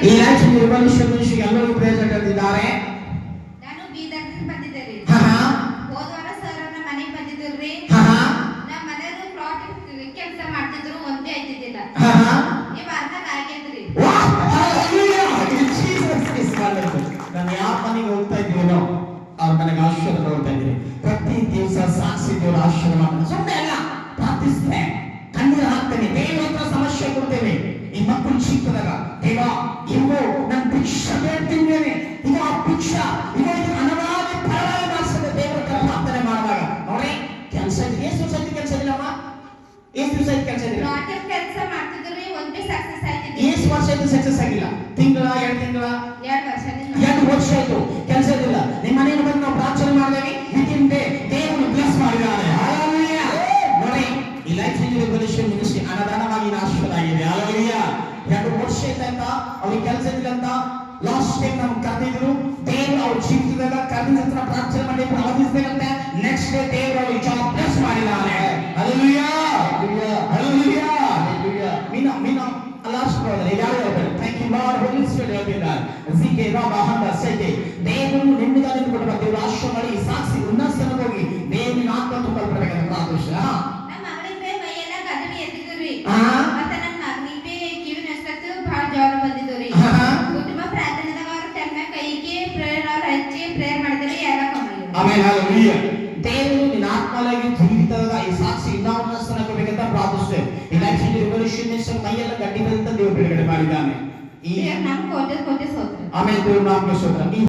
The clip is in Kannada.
ಈ ಲೈಫ್ ರಿವಲ್ಯೂಷನ್ ಮಿನಿಸ್ಟ್ರಿಗೆ ಎಲ್ಲರೂ ಪ್ರೇಜ್ ಕರೆದಿದ್ದಾರೆ. ನಾನು ಬೀದರ್ನಿಂದ ಬಂದಿದ್ದೇನೆ. ಹೋದ ವಾರ ಸರ್ ನಮ್ಮ ಮನೆಗೆ ಬಂದಿದ್ರಿ. ನಮ್ಮ ಮನೆಯವರು ಪ್ಲಾಟ್ ಕೆಲಸ ಮಾಡ್ತಿದ್ರು, ಒಂದೇ ಆಯ್ತಿದ್ದಿಲ್ಲ. ಈ ವಾರದಾಗ ಆಗೈತ್ರಿ. ನಾನು ಯಾರ ಮನೆಗೆ ಹೋಗ್ತಾ ಇದ್ದೀನೋ ಅವ್ರ ಮನೆಗೆ ಆಶೀರ್ವಾದ ನೋಡ್ತಾ ಇದ್ದೀನಿ. ಪ್ರತಿ ದಿವಸ ಸಾಕ್ಷಿ ದೇವರ ಆಶೀರ್ವಾದ ಮಾಡ್ತಾನೆ. ಸುಮ್ಮನೆ ಅಲ್ಲ, ಪ್ರಾರ್ಥಿಸ್ತೇನೆ, ಕಣ್ಣೀರು ಹಾಕ್ತೇನೆ, ದೇವರ ಹತ್ರ ಸಮಸ್ಯೆ ಕೊಡ್ತೇವೆ. ಈ ಮಕ್ಕಳು ಸಿಕ್ಕಿದಾಗ ದೇವ ಇವು ನನ್ನ ಭಿಕ್ಷ ಬೇಡ್ತಿದ್ದೇನೆ, ಇದು ಆ ಭಿಕ್ಷ, ಇದು ಅನವಾದಿ ಫಲವಾಗಿ ಮಾಡಿಸಿದ ದೇವರ ಹತ್ರ ಪ್ರಾರ್ಥನೆ ಮಾಡಿದಾಗ ನೋಡ್ರಿ ಕೆಲಸ ಎಷ್ಟು ದಿವಸ ಆಯ್ತು ಕೆಲಸ ಇಲ್ಲಮ್ಮ? ಎಷ್ಟು ದಿವಸ ಆಯ್ತು ಕೆಲಸ ಇಲ್ಲ? ಕೆಲಸ ಮಾಡ್ತಿದ್ರಿ, ಒಂದೇ ಸಕ್ಸಸ್ ಆಯ್ತಿದ್ರಿ. ಎಷ್ಟು ವರ್ಷ ಆಯ್ತು ಸಕ್ಸಸ್ ಆಗಿಲ್ಲ? ತಿಂಗಳ, 2 ತಿಂಗಳ, 2 ವರ್ಷ ಆಯ್ತು ಕೆಲಸ ಇದಿಲ್ಲ. ನಿಮ್ಮ ಮನೆಗೆ ಬಂದು ನಾವು ಪ್ರಾರ್ಥನೆ ಮಾಡಿದಾಗ ವಿತಿನ್ ಡೇ ದೇವರು ಬ್ಲೆಸ್ ಮಾಡಿದ್ದಾರೆ. ಹಲ್ಲೆಲೂಯಾ. ನೋಡಿ ಈ ಲೈಫ್ ರಿವಲ್ಯೂಷನ್ ಮಿನಿಸ್ಟ್ರಿ ಅನುದಾನವಾಗಿ ಆಶೀರ್ವಾದ ಆಗಿದೆ. ಹಲ್ಲೆಲೂಯಾ. 2 ವರ್ಷ ಆಯ್ತಂತ ಅವ್ರಿಗೆ ಕೆಲಸ ಇಲ್ಲ ಅಂತ ಲಾಸ್ಟ್ ಟೈಮ್ ನಮ್ಗೆ ಕರೆದಿದ್ರು. ದೇವರು ಅವ್ರ ಜೀವಿತದಾಗ ಕರೆದ ಹತ್ರ ಪ್ರಾರ್ಥನೆ ಮಾಡಿ ಪ್ರಾರ್ಥಿಸಿದಂತೆ ನೆಕ್ಸ್ಟ್ ಡೇ ದೇವರು ಅವ್ರಿಗೆ ಜಾಬ್ ಬ್ಲೆಸ್ ಮಾಡಿದ್ದಾರೆ. Hallelujah. Hallelujah. Hallelujah. Meena last brother ಯಾರು ಹೇಳ್ತಾರೆ? Thank you Lord, Holy Spirit ಹೇಳ್ತಿದ್ದಾರೆ. ಜಿಕೆ ರಾಬಾ ಹಂದ ಸೈತೆ ದೇವರು ನಿಮ್ಮದಾಗಿ ಕೊಡುವ ದೇವರು ಆಶೀರ್ವಾದ ಮಾಡಿ ಸಾಕ್ಷಿ ಉನ್ನತ ಸ್ಥಾನಕ್ಕೆ ಹೋಗಿ ದೇವರ ಆತ್ಮ ತುಂಬಲ್ಪಡಬೇಕಂತ ಪ್ರಾರ್ಥಿಸ್ತಾ. ನಮ್ಮ ಮಗಳಿಗೆ ಮೈಯೆಲ್ಲ ಗದರಿ ಎದ್ದಿದ್ರಿ. ಮತ್ತೆ ನನ್ನ ಮಗನಿಗೆ ಕಿವಿನ ಅಷ್ಟತ್ತು ಬಹಳ ಜ್ವರ ಬಂದಿದ್ರಿ. ಕುಟುಂಬ ಪ್ರಾರ್ಥನೆದಾಗ ಅವ್ರ ತನ್ನ ಕೈಗೆ ಪ್ರೇಯರ್ ಅವ್ರ ಹಚ್ಚಿ ಪ್ರೇಯರ್ ಮಾಡಿದ್ರೆ ಎಲ್ಲ ಕಮ್ಮಿ. ಆಮೆನ್. ಹಲ್ಲೆಲೂಯಾ. ದೇವರು ನಿನ್ನ ಆತ್ಮವಾಗಿ ಜೀವಿತದ ಈ ಸಾಕ್ಷಿ ಇನ್ನೂ ಉನ್ನತ ಸ್ಥಾನಕ್ಕೆ ಹೋಗಬೇಕಂತ ಪ್ರಾರ್ಥಿಸ್ತೇವೆ. ಈ ಲೈಫ್ ರಿವಲ್ಯೂಷನ್ ಮಿನಿಸ್ಟ್ರಿ ಮೈಯೆಲ್ಲ ಗಟ್ಟಿ ಬಂದಂತ ದೇವರು ಬಿಡುಗಡೆ ಮಾಡಿದ್ದಾನೆ. ಈ ನಮ್ಮ ಕೋಟೆ ಸೋತ್ರ. ಆಮೆನ್. ದೇವರ ನಾಮಕ್ಕೆ ಸ್ತೋತ್ರ.